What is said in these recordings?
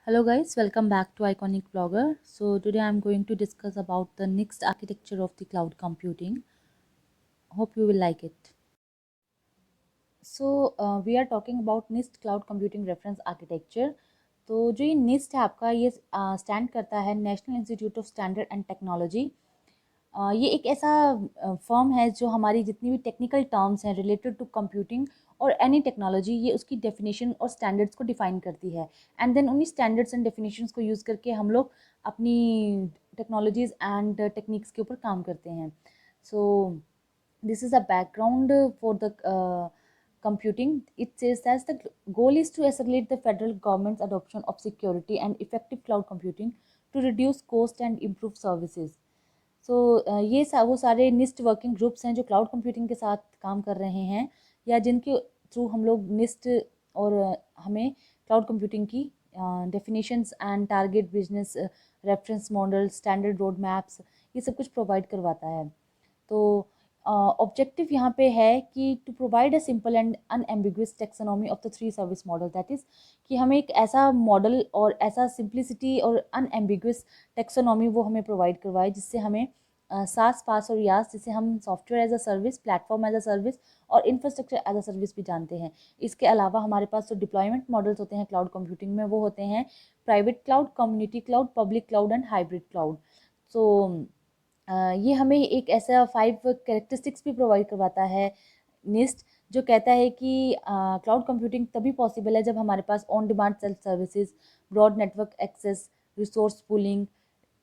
Hello guys, welcome back to Iconic Blogger. So today I'm going to discuss about the next architecture of the cloud computing. Hope you will like it. We are talking about NIST Cloud Computing Reference Architecture. तो जो ये NIST है आपका ये stand करता है national institute of standard and technology. ये एक ऐसा फर्म है जो हमारी जितनी भी टेक्निकल टर्म्स हैं रिलेटेड टू कंप्यूटिंग और एनी टेक्नोलॉजी ये उसकी डेफिनेशन और स्टैंडर्ड्स को डिफाइन करती है। एंड देन उन्हीं स्टैंडर्ड्स एंड डेफिनेशंस को यूज़ करके हम लोग अपनी टेक्नोलॉजीज़ एंड टेक्निक्स के ऊपर काम करते हैं। सो this is a background for the computing. It says that the goal is to accelerate the federal government's adoption of security and effective cloud computing to reduce cost and improve services. ये वो सारे निस्ट working groups हैं जो cloud computing के साथ काम कर रहे हैं या जिनके थ्रू हम लोग निस्ट और हमें क्लाउड कंप्यूटिंग की definitions and target business reference model standard road maps ये सब कुछ प्रोवाइड करवाता है। तो ऑब्जेक्टिव यहाँ पे है कि to provide a simple and unambiguous taxonomy of the three service model, that is कि हमें एक ऐसा मॉडल और ऐसा सिंप्लिसिटी और अनएम्बिगुअस टेक्सोनॉमी वो हमें प्रोवाइड करवाए जिससे हमें सास पास और यास जिसे हम software as a service, platform as a service और इंफ्रास्ट्रक्चर एज अ सर्विस भी जानते हैं। इसके अलावा हमारे पास जो डिप्लॉयमेंट मॉडल्स होते हैं क्लाउड कंप्यूटिंग में वो होते हैं private cloud, community cloud, public cloud and hybrid cloud. So ये हमें एक ऐसा 5 कैरेक्टरिस्टिक्स भी प्रोवाइड करवाता है निस्ट, जो कहता है कि क्लाउड कंप्यूटिंग तभी पॉसिबल है जब हमारे पास on demand self services, broad network access, resource pooling,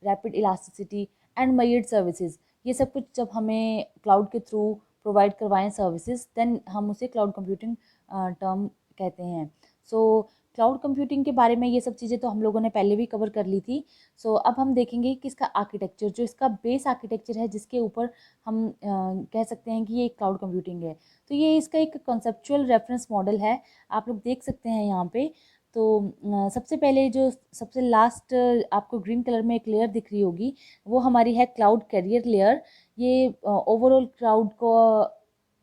rapid elasticity and measured services, ये सब कुछ जब हमें क्लाउड के थ्रू प्रोवाइड करवाएं सर्विसेज, देन हम उसे क्लाउड कंप्यूटिंग टर्म कहते हैं। सो क्लाउड कंप्यूटिंग के बारे में ये सब चीज़ें तो हम लोगों ने पहले भी कवर कर ली थी। अब हम देखेंगे कि इसका आर्किटेक्चर, जो इसका बेस आर्किटेक्चर है जिसके ऊपर हम कह सकते हैं कि ये एक क्लाउड कंप्यूटिंग है। तो ये इसका एक कॉन्सेप्चुअल रेफरेंस मॉडल है, आप लोग देख सकते हैं यहाँ पे। तो सबसे पहले जो सबसे लास्ट आपको ग्रीन कलर में एक लेयर दिख रही होगी वो हमारी है क्लाउड कैरियर लेयर। ये ओवरऑल क्लाउड को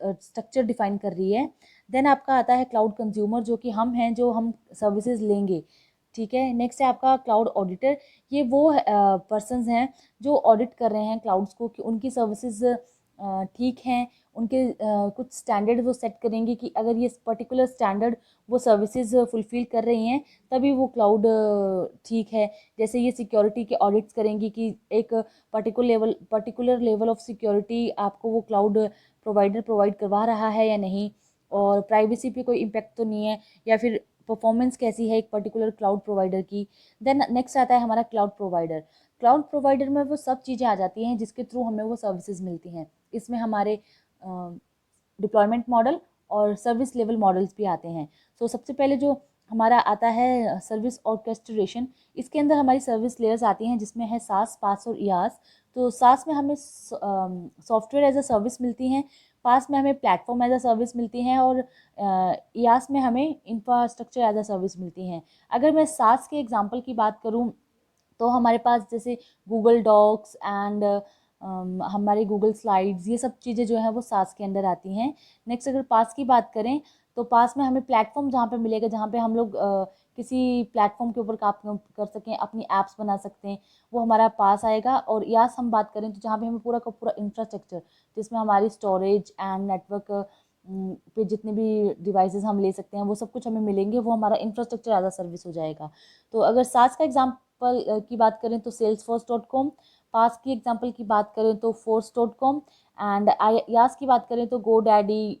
स्ट्रक्चर डिफाइन कर रही है। देन आपका आता है क्लाउड कंज्यूमर, जो कि हम हैं, जो हम सर्विसेज लेंगे। ठीक है, नेक्स्ट है आपका क्लाउड ऑडिटर। ये वो पर्सनस हैं जो ऑडिट कर रहे हैं क्लाउड्स को कि उनकी सर्विसेज ठीक हैं, उनके कुछ स्टैंडर्ड वो सेट करेंगे कि अगर ये पर्टिकुलर स्टैंडर्ड वो सर्विसेज फुलफिल कर रही हैं तभी वो क्लाउड ठीक है। जैसे ये सिक्योरिटी के ऑडिट्स करेंगी कि एक पर्टिकुलर लेवल ऑफ सिक्योरिटी आपको वो क्लाउड प्रोवाइडर प्रोवाइड करवा रहा है या नहीं, और प्राइवेसी पे कोई इम्पेक्ट तो नहीं है, या फिर परफॉर्मेंस कैसी है एक पर्टिकुलर क्लाउड प्रोवाइडर की। देन नेक्स्ट आता है हमारा क्लाउड प्रोवाइडर। क्लाउड प्रोवाइडर में वो सब चीज़ें आ जाती हैं जिसके थ्रू हमें वो सर्विसेज मिलती हैं। इसमें हमारे डिप्लॉयमेंट मॉडल और सर्विस लेवल मॉडल्स भी आते हैं। सबसे पहले जो हमारा आता है सर्विस ऑर्केस्ट्रेशन, इसके अंदर हमारी सर्विस लेयर्स आती हैं जिसमें है सास, पास और इयास। तो सास में हमें सॉफ्टवेयर एज अ सर्विस मिलती हैं, पास में हमें प्लेटफॉर्म एज अ सर्विस मिलती हैं, और इयास में हमें इंफ्रास्ट्रक्चर एज अ सर्विस मिलती हैं। अगर मैं सास के एग्जांपल की बात करूं तो हमारे पास जैसे गूगल डॉक्स एंड हमारे गूगल स्लाइड्स, ये सब चीज़ें जो हैं वो सास के अंदर आती हैं। नेक्स्ट अगर पास की बात करें तो पास में हमें प्लेटफॉर्म जहाँ पे मिलेगा, जहाँ पे हम लोग किसी प्लेटफॉर्म के ऊपर काम कर सकें, अपनी ऐप्स बना सकते हैं, वो हमारा पास आएगा। और यास हम बात करें तो जहाँ पे हमें पूरा का पूरा इंफ्रास्ट्रक्चर, जिसमें हमारी स्टोरेज एंड नेटवर्क पे जितने भी डिवाइसेस हम ले सकते हैं वो सब कुछ हमें मिलेंगे, वो हमारा इंफ्रास्ट्रक्चर एज अ सर्विस हो जाएगा। तो अगर सास का एग्जाम्पल की बात करें तो salesforce.com, पास की एग्जांपल की बात करें तो force.com, एंड यास की बात करें तो GoDaddy,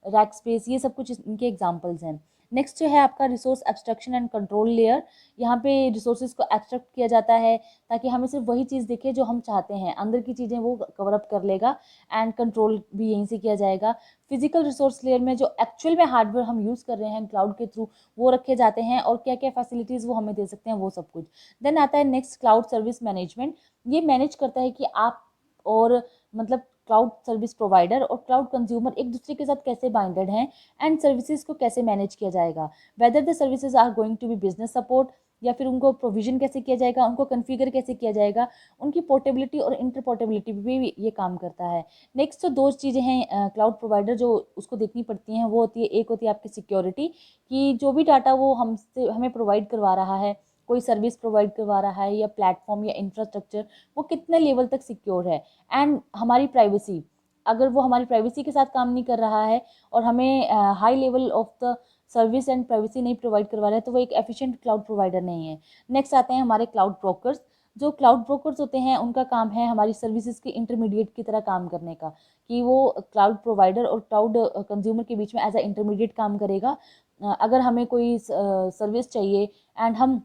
रैकस्पेस, ये सब कुछ इनके एग्जांपल्स हैं। नेक्स्ट जो है आपका resource abstraction and control layer. यहाँ पे रिसोर्सेज को एब्स्ट्रक्ट किया जाता है ताकि हमें सिर्फ वही चीज़ दिखे जो हम चाहते हैं, अंदर की चीज़ें वो कवर अप कर लेगा, एंड कंट्रोल भी यहीं से किया जाएगा। फिजिकल रिसोर्स लेयर में जो एक्चुअल में हार्डवेयर हम यूज़ कर रहे हैं क्लाउड के थ्रू वो रखे जाते हैं, और क्या क्या फैसिलिटीज़ वो हमें दे सकते हैं वो सब कुछ। देन आता है नेक्स्ट क्लाउड सर्विस मैनेजमेंट। ये मैनेज करता है कि आप और मतलब क्लाउड सर्विस प्रोवाइडर और क्लाउड कंज्यूमर एक दूसरे के साथ कैसे बाइंडेड हैं, एंड सर्विसेज को कैसे मैनेज किया जाएगा, whether the services are going to be business support, या फिर उनको प्रोविजन कैसे किया जाएगा, उनको कन्फिगर कैसे किया जाएगा, उनकी पोर्टेबिलिटी और इंटरपोर्टेबिलिटी भी ये काम करता है। नेक्स्ट तो दो चीज़ें हैं क्लाउड प्रोवाइडर जो उसको देखनी पड़ती हैं, वो होती है, एक होती है आपकी सिक्योरिटी, कि जो भी डाटा वो हमसे हमें प्रोवाइड करवा रहा है कोई सर्विस प्रोवाइड करवा रहा है या प्लेटफॉर्म या इंफ्रास्ट्रक्चर, वो कितने लेवल तक सिक्योर है। एंड हमारी प्राइवेसी, अगर वो हमारी प्राइवेसी के साथ काम नहीं कर रहा है और हमें high level of the service and privacy नहीं प्रोवाइड करवा रहा है, तो वो एक एफिशिएंट क्लाउड प्रोवाइडर नहीं है। नेक्स्ट आते हैं हमारे क्लाउड ब्रोकर्स। जो क्लाउड ब्रोकर्स होते हैं उनका काम है हमारी सर्विसेज के इंटरमीडिएट की तरह काम करने का, कि वो क्लाउड प्रोवाइडर और क्लाउड कंज्यूमर के बीच में एज अ इंटरमीडिएट काम करेगा। अगर हमें कोई सर्विस चाहिए एंड हम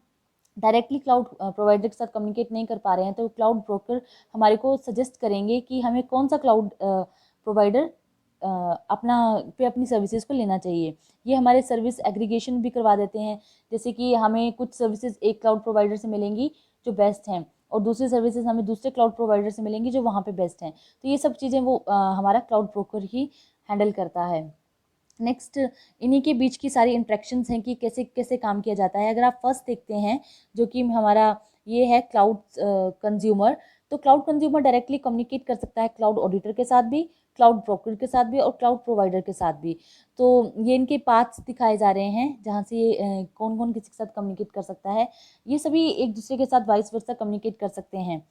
डायरेक्टली क्लाउड प्रोवाइडर के साथ कम्युनिकेट नहीं कर पा रहे हैं, तो क्लाउड ब्रोकर हमारे को सजेस्ट करेंगे कि हमें कौन सा क्लाउड प्रोवाइडर अपनी सर्विसेज को लेना चाहिए। ये हमारे सर्विस एग्रीगेशन भी करवा देते हैं, जैसे कि हमें कुछ सर्विसेज एक क्लाउड प्रोवाइडर से मिलेंगी जो बेस्ट हैं, और दूसरी सर्विसेज हमें दूसरे क्लाउड प्रोवाइडर से मिलेंगी जो वहाँ पे बेस्ट हैं। तो ये सब चीज़ें वो हमारा क्लाउड ब्रोकर ही हैंडल करता है। नेक्स्ट, इन्हीं के बीच की सारी इंट्रैक्शंस हैं कि कैसे कैसे काम किया जाता है। अगर आप फर्स्ट देखते हैं जो कि हमारा ये है क्लाउड कंज्यूमर, तो क्लाउड कंज्यूमर डायरेक्टली कम्युनिकेट कर सकता है क्लाउड ऑडिटर के साथ भी, क्लाउड ब्रोकर के साथ भी और क्लाउड प्रोवाइडर के साथ भी। तो ये इनके पाथ्स दिखाए जा रहे हैं जहाँ से ये कौन कौन किसी के साथ कम्युनिकेट कर सकता है। ये सभी एक दूसरे के साथ वाइस वर्सा कम्युनिकेट कर सकते हैं।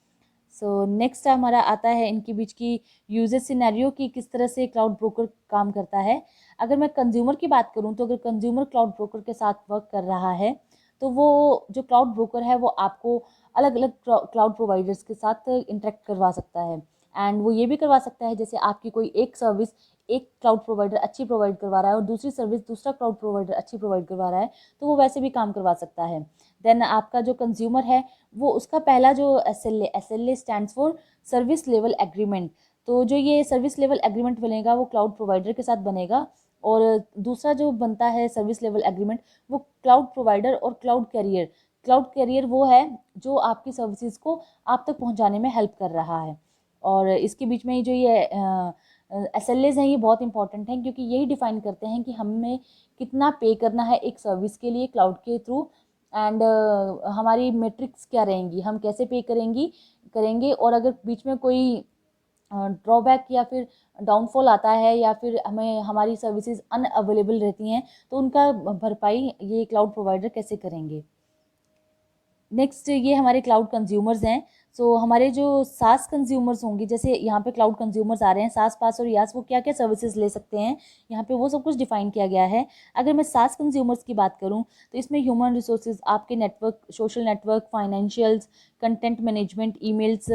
सो नेक्स्ट हमारा आता है इनके बीच की यूजेज सिनेरियो कि किस तरह से क्लाउड ब्रोकर काम करता है। अगर मैं कंज्यूमर की बात करूं, तो अगर कंज्यूमर क्लाउड ब्रोकर के साथ वर्क कर रहा है, तो वो जो क्लाउड ब्रोकर है वो आपको अलग अलग क्लाउड प्रोवाइडर्स के साथ इंटरेक्ट करवा सकता है। एंड वो ये भी करवा सकता है, जैसे आपकी कोई एक सर्विस एक क्लाउड प्रोवाइडर अच्छी प्रोवाइड करवा रहा है और दूसरी सर्विस दूसरा क्लाउड प्रोवाइडर अच्छी प्रोवाइड करवा रहा है, तो वो वैसे भी काम करवा सकता है। देन आपका जो कंज्यूमर है वो उसका पहला जो S L A stands for service level agreement. तो जो ये सर्विस लेवल एग्रीमेंट बनेगा वो क्लाउड प्रोवाइडर के साथ बनेगा, और दूसरा जो बनता है सर्विस लेवल एग्रीमेंट वो क्लाउड प्रोवाइडर और क्लाउड कैरियर। क्लाउड कैरियर वो है जो आपकी सर्विसेज को आप तक पहुंचाने में हेल्प कर रहा है। और इसके बीच में जो ये एस एल एज हैं ये बहुत इंपॉर्टेंट हैं, क्योंकि यही डिफाइन करते हैं कि हमें कितना पे करना है एक सर्विस के लिए क्लाउड के थ्रू। एंड हमारी मेट्रिक्स क्या रहेंगी, हम कैसे पे करेंगे, और अगर बीच में कोई ड्रॉबैक या फिर डाउनफॉल आता है या फिर हमें हमारी सर्विसेज अनअवेलेबल रहती हैं, तो उनका भरपाई ये क्लाउड प्रोवाइडर कैसे करेंगे। नेक्स्ट ये हमारे क्लाउड कंज्यूमर्स हैं। सो हमारे जो सास कंज्यूमर्स होंगे, जैसे यहाँ पे क्लाउड कंज्यूमर्स आ रहे हैं, सास पास और यास, वो क्या क्या सर्विसेज ले सकते हैं, यहाँ पे वो सब कुछ डिफाइन किया गया है। अगर मैं सास कंज्यूमर्स की बात करूँ, तो इसमें ह्यूमन रिसोर्सेज, आपके network, social network, financials, content management, emails,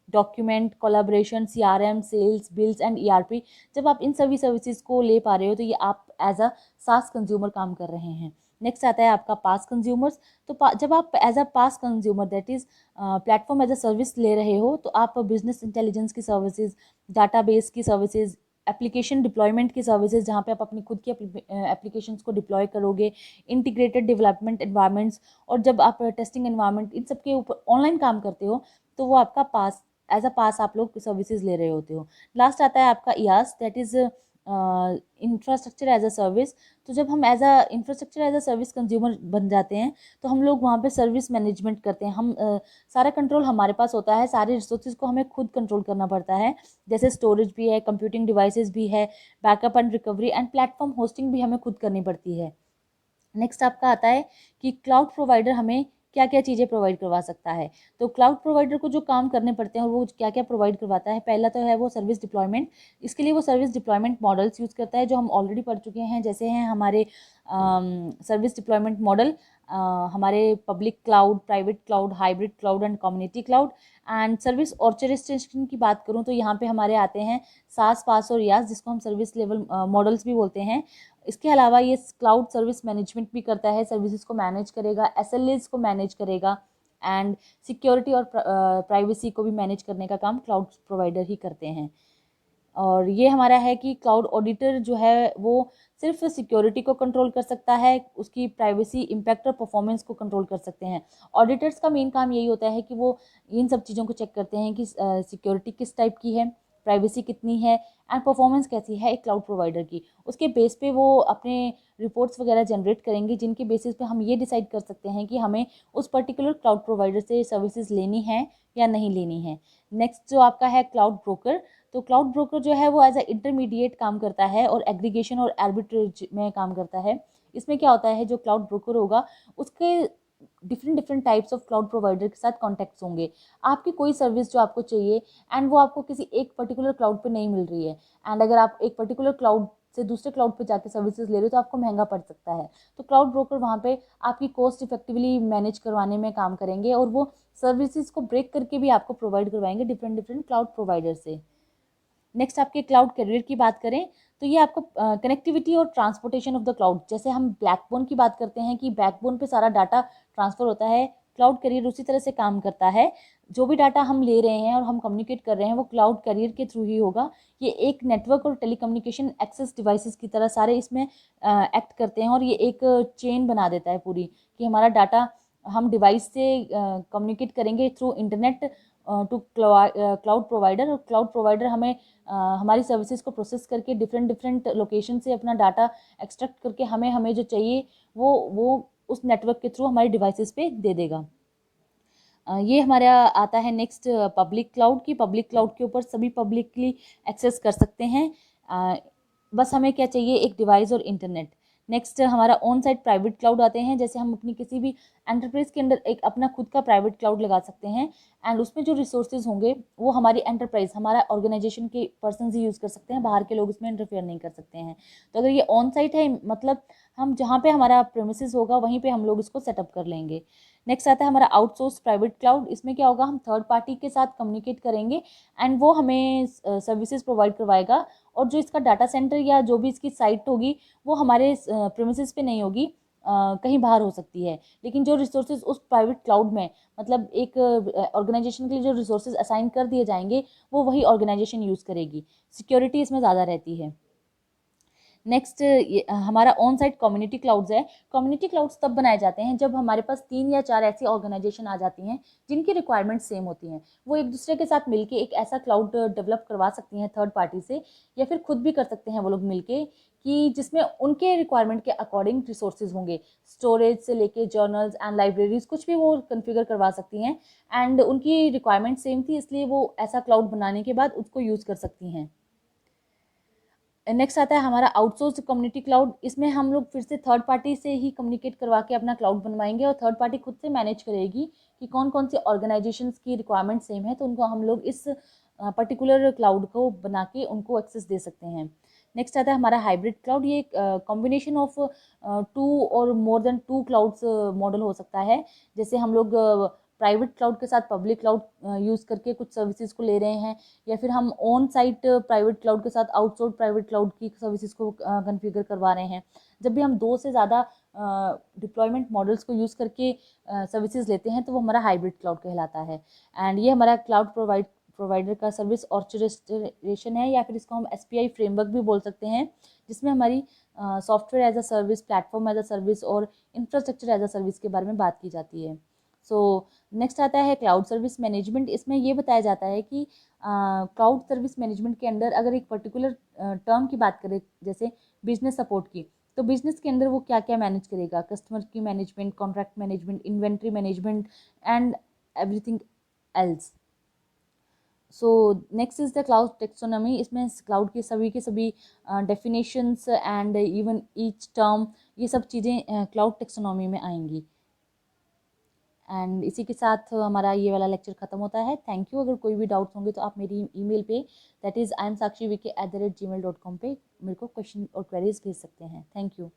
document collaboration, CRM, sales, bills and ERP, जब आप इन सभी सर्विसेज को ले पा रहे हो तो ये आप एज अ सास कंज्यूमर काम कर रहे हैं। नेक्स्ट आता है आपका पास कंज्यूमर्स। तो जब आप as a PaaS consumer, that is platform as a service ले रहे हो, तो आप बिजनेस इंटेलिजेंस की सर्विसेज, डाटाबेस की सर्विसेज, एप्लीकेशन डिप्लॉयमेंट की सर्विसेज, जहाँ पे आप अपनी खुद की एप्लीकेशंस को डिप्लॉय करोगे, इंटीग्रेटेड डेवलपमेंट एनवायरनमेंट्स, और जब आप टेस्टिंग एनवायरनमेंट इन सब के ऊपर ऑनलाइन काम करते हो, तो वो आपका पास, एज अ पास आप लोग सर्विसेज ले रहे होते हो। लास्ट आता है आपका IaaS, that is infrastructure as a service. तो जब हम as a infrastructure as a service consumer बन जाते हैं, तो हम लोग वहाँ पे सर्विस मैनेजमेंट करते हैं। हम सारा कंट्रोल हमारे पास होता है, सारे रिसोर्सेज को हमें खुद कंट्रोल करना पड़ता है, जैसे स्टोरेज भी है, कंप्यूटिंग डिवाइसेस भी है, backup and recovery and platform hosting भी हमें खुद करनी पड़ती है। नेक्स्ट आपका आता है कि क्लाउड प्रोवाइडर हमें क्या क्या चीज़ें प्रोवाइड करवा सकता है। तो क्लाउड प्रोवाइडर को जो काम करने पड़ते हैं वो क्या क्या प्रोवाइड करवाता है, पहला तो है वो सर्विस डिप्लॉयमेंट। इसके लिए वो सर्विस डिप्लॉयमेंट मॉडल्स यूज़ करता है जो हम ऑलरेडी पढ़ चुके हैं, जैसे हैं हमारे सर्विस डिप्लॉयमेंट मॉडल, हमारे public cloud, private cloud, hybrid cloud and community cloud. And service orchestration की बात करूँ तो यहाँ पे हमारे आते हैं सास, पास और यास, जिसको हम सर्विस लेवल मॉडल्स भी बोलते हैं। इसके अलावा ये क्लाउड सर्विस मैनेजमेंट भी करता है, सर्विसेज को मैनेज करेगा, SLAs को मैनेज करेगा, एंड सिक्योरिटी और प्राइवेसी को भी मैनेज करने का काम क्लाउड प्रोवाइडर ही करते हैं। और ये हमारा है कि क्लाउड ऑडिटर जो है वो सिर्फ सिक्योरिटी को कंट्रोल कर सकता है, उसकी प्राइवेसी, इम्पैक्ट और परफॉर्मेंस को कंट्रोल कर सकते हैं। ऑडिटर्स का मेन काम यही होता है कि वो इन सब चीज़ों को चेक करते हैं कि सिक्योरिटी किस टाइप की है, प्राइवेसी कितनी है एंड परफॉर्मेंस कैसी है एक क्लाउड प्रोवाइडर की। उसके बेस पे वो अपने रिपोर्ट्स वगैरह जनरेट करेंगे, जिनके बेसिस पे हम ये डिसाइड कर सकते हैं कि हमें उस पर्टिकुलर क्लाउड प्रोवाइडर से सर्विसेज लेनी है या नहीं लेनी है। नेक्स्ट जो आपका है क्लाउड ब्रोकर। तो क्लाउड ब्रोकर जो है वो एज अ इंटरमीडिएट काम करता है और एग्रीगेशन और आर्बिट्रेज में काम करता है। इसमें क्या होता है, जो क्लाउड ब्रोकर होगा उसके different different types of cloud provider के साथ कॉन्टैक्ट्स होंगे। आपकी कोई सर्विस जो आपको चाहिए एंड वो आपको किसी एक पर्टिकुलर क्लाउड पे नहीं मिल रही है, एंड अगर आप एक पर्टिकुलर क्लाउड से दूसरे क्लाउड पे जाके सर्विसेज ले रहे हो तो आपको महंगा पड़ सकता है। तो क्लाउड ब्रोकर वहाँ पे आपकी कॉस्ट इफेक्टिवली मैनेज करवाने में काम करेंगे और वो सर्विसेज को ब्रेक करके भी आपको प्रोवाइड करवाएंगे डिफरेंट डिफरेंट क्लाउड प्रोवाइडर से। नेक्स्ट आपके क्लाउड कैरियर की बात करें तो ये आपको कनेक्टिविटी और ट्रांसपोर्टेशन ऑफ द क्लाउड, जैसे हम बैकबोन की बात करते हैं कि बैकबोन पे सारा डाटा ट्रांसफर होता है, क्लाउड कैरियर उसी तरह से काम करता है। जो भी डाटा हम ले रहे हैं और हम कम्युनिकेट कर रहे हैं वो क्लाउड कैरियर के थ्रू ही होगा। ये एक नेटवर्क और टेलीकम्युनिकेशन एक्सेस डिवाइसेस की तरह सारे इसमें एक्ट करते हैं और ये एक चेन बना देता है पूरी, कि हमारा डाटा हम डिवाइस से कम्युनिकेट करेंगे through internet to cloud provider, और क्लाउड प्रोवाइडर हमें हमारी सर्विसेज को प्रोसेस करके डिफरेंट डिफरेंट लोकेशन से अपना डाटा एक्सट्रैक्ट करके हमें हमें जो चाहिए वो उस नेटवर्क के थ्रू हमारे डिवाइसेस पे दे देगा। ये हमारा आता है नेक्स्ट पब्लिक क्लाउड की। पब्लिक क्लाउड के ऊपर सभी पब्लिकली एक्सेस कर सकते हैं, बस हमें क्या चाहिए, एक डिवाइस और इंटरनेट। नेक्स्ट हमारा ऑन साइट प्राइवेट क्लाउड आते हैं, जैसे हम अपनी किसी भी एंटरप्राइज के अंदर एक अपना खुद का प्राइवेट क्लाउड लगा सकते हैं एंड उसमें जो रिसोर्सेज होंगे वो हमारी एंटरप्राइज हमारा ऑर्गेनाइजेशन के पर्सन ही यूज़ कर सकते हैं, बाहर के लोग इसमें इंटरफेयर नहीं कर सकते हैं। तो अगर ये ऑन साइट है मतलब हम जहाँ पे हमारा प्रेमिसेस होगा वहीं पे हम लोग इसको सेटअप कर लेंगे। नेक्स्ट आता है हमारा आउटसोर्स प्राइवेट क्लाउड। इसमें क्या होगा, हम थर्ड पार्टी के साथ कम्युनिकेट करेंगे एंड वो हमें सर्विसेज प्रोवाइड करवाएगा, और जो इसका डाटा सेंटर या जो भी इसकी साइट होगी वो हमारे प्रेमिसेस पे नहीं होगी, कहीं बाहर हो सकती है। लेकिन जो रिसोर्सेज उस प्राइवेट क्लाउड में मतलब एक ऑर्गेनाइजेशन के लिए जो रिसोर्सेज असाइन कर दिए जाएंगे वो वही ऑर्गेनाइजेशन यूज़ करेगी। सिक्योरिटी इसमें ज़्यादा रहती है। नेक्स्ट हमारा ऑन साइट कम्युनिटी क्लाउड्स है। कम्युनिटी क्लाउड्स तब बनाए जाते हैं जब हमारे पास 3 या 4 ऐसी ऑर्गेनाइजेशन आ जाती हैं जिनकी रिक्वायरमेंट सेम होती हैं। वो एक दूसरे के साथ मिलके एक ऐसा क्लाउड डेवलप करवा सकती हैं थर्ड पार्टी से, या फिर खुद भी कर सकते हैं वो लोग मिलके, कि जिसमें उनके रिक्वायरमेंट के अकॉर्डिंग रिसोर्सेज होंगे, स्टोरेज से लेके जर्नल्स एंड लाइब्रेरीज कुछ भी वो कन्फिगर करवा सकती हैं, एंड उनकी रिक्वायरमेंट सेम थी इसलिए वो ऐसा क्लाउड बनाने के बाद उसको यूज़ कर सकती हैं। नेक्स्ट आता है हमारा आउटसोर्स कम्युनिटी क्लाउड। इसमें हम लोग फिर से थर्ड पार्टी से ही कम्युनिकेट करवा के अपना क्लाउड बनवाएंगे और थर्ड पार्टी खुद से मैनेज करेगी कि कौन कौन सी ऑर्गेनाइजेशंस की रिक्वायरमेंट सेम है, तो उनको हम लोग इस पर्टिकुलर क्लाउड को बना के उनको एक्सेस दे सकते हैं। नेक्स्ट आता है हमारा हाइब्रिड क्लाउड। ये कॉम्बिनेशन ऑफ 2 और मोर देन 2 क्लाउड्स मॉडल हो सकता है। जैसे हम लोग प्राइवेट क्लाउड के साथ पब्लिक क्लाउड यूज़ करके कुछ सर्विसेज को ले रहे हैं, या फिर हम ऑन साइट प्राइवेट क्लाउड के साथ आउटसोर्स प्राइवेट क्लाउड की सर्विसेज को कॉन्फ़िगर करवा रहे हैं। जब भी हम 2 से ज़्यादा डिप्लॉयमेंट मॉडल्स को यूज़ करके सर्विसेज लेते हैं तो वो हमारा हाइब्रिड क्लाउड कहलाता है। एंड ये हमारा क्लाउड प्रोवाइडर का सर्विस ऑर्केस्ट्रेशन है, या फिर इसको हम SPI फ्रेमवर्क भी बोल सकते हैं, जिसमें हमारी software as a service, platform as a service और इंफ्रास्ट्रक्चर एज अ सर्विस के बारे में बात की जाती है। सो नेक्स्ट आता है क्लाउड सर्विस मैनेजमेंट। इसमें ये बताया जाता है कि क्लाउड सर्विस मैनेजमेंट के अंदर अगर एक पर्टिकुलर टर्म की बात करें जैसे बिजनेस सपोर्ट की, तो बिजनेस के अंदर वो क्या क्या मैनेज करेगा, कस्टमर की management, contract management, inventory management and everything else. So next is the cloud taxonomy. इसमें क्लाउड के सभी definitions and even each term, ये सब चीज़ें क्लाउड टेक्सोनॉमी में आएंगी। एंड इसी के साथ हमारा ये वाला लेक्चर खत्म होता है। Thank you. अगर कोई भी डाउट्स होंगे तो आप मेरी ईमेल पे दैट इज़ imsakshivk@gmail.com पे मेरे को क्वेश्चन और क्वेरीज भेज सकते हैं। Thank you.